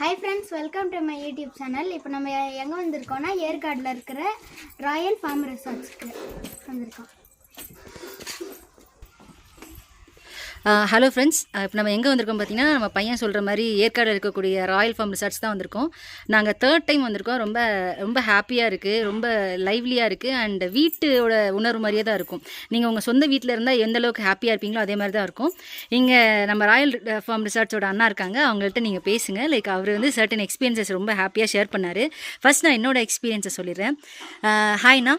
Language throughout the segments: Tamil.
Hi friends, welcome to my YouTube channel. இப்போ நம்ம எங்க வந்திருக்கோம்னா ஏர்காட்ல இருக்கிற ராயல் ஃபார்ம் ரிசார்ட்ஸ்க்கு வந்திருக்கோம். ஹலோ ஃப்ரெண்ட்ஸ், இப்போ நம்ம எங்கே வந்திருக்கோம் பார்த்தீங்கன்னா, நம்ம பையன் சொல்கிற மாதிரி ஏற்காடு இருக்கக்கூடிய ராயல் ஃபார்ம் ரிசார்ட்ஸ் தான் வந்திருக்கோம். நாங்கள் 3rd டைம் வந்திருக்கோம். ரொம்ப ரொம்ப ஹாப்பியாக இருக்குது, ரொம்ப லைவ்லியாக இருக்குது அண்ட் வீட்டோட உணர்வு மாதிரியே தான் இருக்கும். நீங்கள் உங்கள் சொந்த வீட்டில் இருந்தால் எந்த அளவுக்கு ஹாப்பியாக இருப்பீங்களோ அதே மாதிரி தான் இருக்கும். இங்கே நம்ம ராயல் ஃபார்ம் ரிசார்ட்ஸோட அண்ணா இருக்காங்க, அவங்கள்ட்ட நீங்கள் பேசுங்க. லைக் அவர் வந்து சர்டன் எக்ஸ்பீரியன்ஸஸ் ரொம்ப ஹாப்பியாக ஷேர் பண்ணார். ஃபர்ஸ்ட் நான் என்னோட எக்ஸ்பீரியன்ஸை சொல்லிடுறேன். ஹாய்ண்ணா.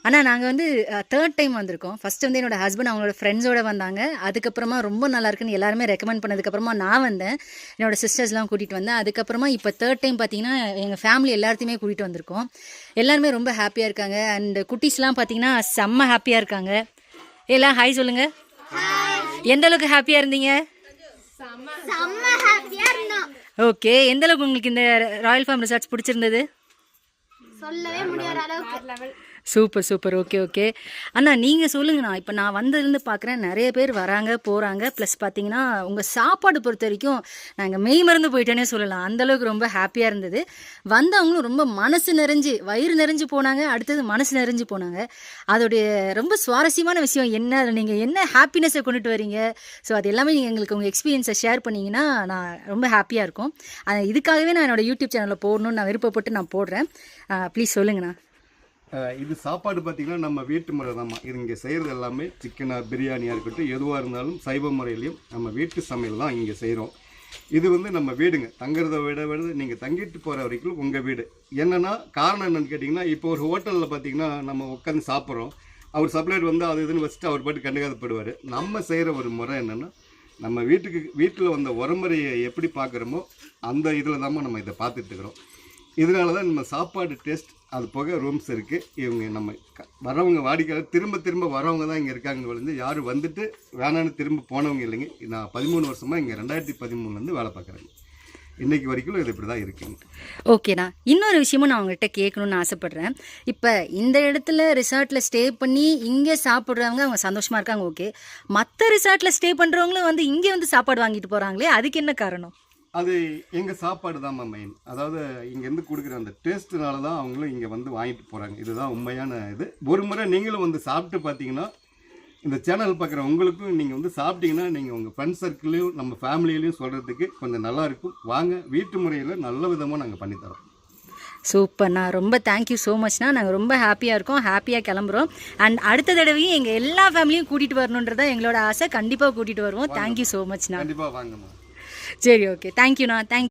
ஆனால் நாங்கள் வந்து 3rd டைம் வந்திருக்கோம். ஃபஸ்ட்டு வந்து என்னோடய ஹஸ்பண்ட் அவங்களோட ஃப்ரெண்ட்ஸோடு வந்தாங்க. அதுக்கப்புறமா ரொம்ப நல்லா இருக்குன்னு எல்லாருமே ரெக்கமெண்ட் பண்ணதுக்கப்புறமா நான் வந்தேன், என்னோடய சிஸ்டர்ஸ்லாம் கூட்டிகிட்டு வந்தேன். அதுக்கப்புறமா இப்போ 3rd டைம் பார்த்தீங்கன்னா எங்கள் ஃபேமிலி எல்லாத்தையுமே கூட்டிகிட்டு வந்திருக்கோம். எல்லாருமே ரொம்ப ஹாப்பியாக இருக்காங்க அண்ட் குட்டீஸ்லாம் பார்த்தீங்கன்னா செம்ம ஹாப்பியாக இருக்காங்க. எல்லாம் ஹாய் சொல்லுங்கள். எந்த அளவுக்கு ஹாப்பியாக இருந்தீங்க? ஓகே, எந்த அளவுக்கு உங்களுக்கு இந்த ராயல் ஃபார்ம் ரிசார்ட்ஸ் பிடிச்சிருந்தது? சொல்லவே முடியாத அளவுக்கு சூப்பர் சூப்பர். ஓகே ஓகே அண்ணா, நீங்கள் சொல்லுங்கண்ணா. இப்போ நான் வந்ததுலேருந்து பார்க்குறேன் நிறைய பேர் வராங்க போகிறாங்க. ப்ளஸ் பார்த்தீங்கன்னா உங்கள் சாப்பாடு பொறுத்த வரைக்கும் நாங்கள் மெய் மறந்து போயிட்டேனே சொல்லலாம். அந்தளவுக்கு ரொம்ப ஹாப்பியாக இருந்தது. வந்தவங்களும் ரொம்ப மனசு நிறைஞ்சு வயிறு நிறைஞ்சு போனாங்க, அடுத்தது மனசு நிறைஞ்சு போனாங்க. அதோடைய ரொம்ப சுவாரஸ்யமான விஷயம் என்ன, அதில் நீங்கள் என்ன ஹாப்பினஸை கொண்டுட்டு வரீங்க, ஸோ அது எல்லாமே நீங்கள் எங்களுக்கு உங்கள் எக்ஸ்பீரியன்ஸை ஷேர் பண்ணிங்கன்னா நான் ரொம்ப ஹாப்பியாக இருக்கும். இதுக்காகவே நான் என்னோடய யூடியூப் சேனலில் போடணும்னு நான் விருப்பப்பட்டு நான் போடுறேன். ப்ளீஸ் சொல்லுங்கண்ணா. இது சாப்பாடு பார்த்திங்கன்னா நம்ம வீட்டு முறை தான்மா. இது இங்கே செய்கிறது எல்லாமே சிக்கனாக பிரியாணியாக இருக்கட்டும், எதுவாக இருந்தாலும் சைவ முறையிலையும் நம்ம வீட்டு சமையல் தான் இங்கே செய்கிறோம். இது வந்து நம்ம வீடுங்க, தங்குறத விட நீங்கள் தங்கிட்டு போகிற வரைக்கும் உங்கள் வீடு. என்னென்னா காரணம் என்னென்னு கேட்டிங்கன்னா, இப்போ ஒரு ஹோட்டலில் பார்த்திங்கன்னா நம்ம உட்காந்து சாப்பிட்றோம், அவர் சப்ளையர் வந்து அது இதுன்னு வச்சுட்டு அவர் பாட்டு கண்டுக்காதப்படுவார். நம்ம செய்கிற ஒரு முறை என்னென்னா, நம்ம வீட்டில் வந்த உரமுறையை எப்படி பார்க்குறோமோ அந்த இதில் தான் நம்ம இதை பார்த்துட்டு இருக்கிறோம். இதனால தான் நம்ம சாப்பாடு டேஸ்ட், அது போக ரூம்ஸ் இருக்குது. இவங்க நம்ம வரவங்க வாடிக்கையாளர் திரும்ப வரவங்க தான் இங்கே இருக்காங்க. வந்து யாரும் வந்துட்டு வேணான்னு திரும்ப போனவங்க இல்லைங்க. நான் 13 வருஷமாக இங்கே 2013 வேலை பார்க்குறேங்க. இன்றைக்கி வரைக்கும் இது இப்படி தான் இருக்குங்க. ஓகேண்ணா, இன்னொரு விஷயமும் நான் உங்கள்கிட்ட கேட்கணுன்னு ஆசைப்பட்றேன். இப்போ இந்த இடத்துல ரிசார்ட்டில் ஸ்டே பண்ணி இங்கே சாப்பிட்றவங்க அவங்க சந்தோஷமாக இருக்காங்க, ஓகே. மற்ற ரிசார்ட்டில் ஸ்டே பண்ணுறவங்களும் வந்து இங்கே வந்து சாப்பாடு வாங்கிட்டு போகிறாங்களே, அதுக்கு என்ன காரணம்? அது எங்கள் சாப்பாடு தான் மெயின். அதாவது இங்கேருந்து கொடுக்குற அந்த டேஸ்ட்டுனால தான் அவங்களும் இங்கே வந்து வாங்கிட்டு போகிறாங்க. இதுதான் உண்மையான இது. ஒரு முறை நீங்களும் வந்து சாப்பிட்டு பார்த்தீங்கன்னா, இந்த சேனல் பார்க்குற உங்களுக்கும் நீங்கள் வந்து சாப்பிட்டீங்கன்னா நீங்கள் உங்கள் ஃப்ரெண்ட்ஸ் சர்க்கிளையும் நம்ம ஃபேமிலியிலையும் சொல்கிறதுக்கு கொஞ்சம் நல்லாயிருக்கும். வாங்க, வீட்டு முறையில் நல்ல விதமாக நாங்கள் பண்ணித்தரோம். சூப்பர்ண்ணா, ரொம்ப தேங்க்யூ ஸோ மச்ண்ணா. நாங்கள் ரொம்ப ஹாப்பியாக இருக்கோம், ஹாப்பியாக கிளம்புறோம். அண்ட் அடுத்த தடவையும் எங்கள் எல்லா ஃபேமிலியும் கூட்டிகிட்டு வரணுன்றதான் எங்களோட ஆசை. கண்டிப்பாக கூட்டிகிட்டு வருவோம். தேங்க்யூ ஸோ மச்ண்ணா. கண்டிப்பாக வாங்கம்மா. சரி, ஓகே, தேங்க்யூண்ணா. தேங்க்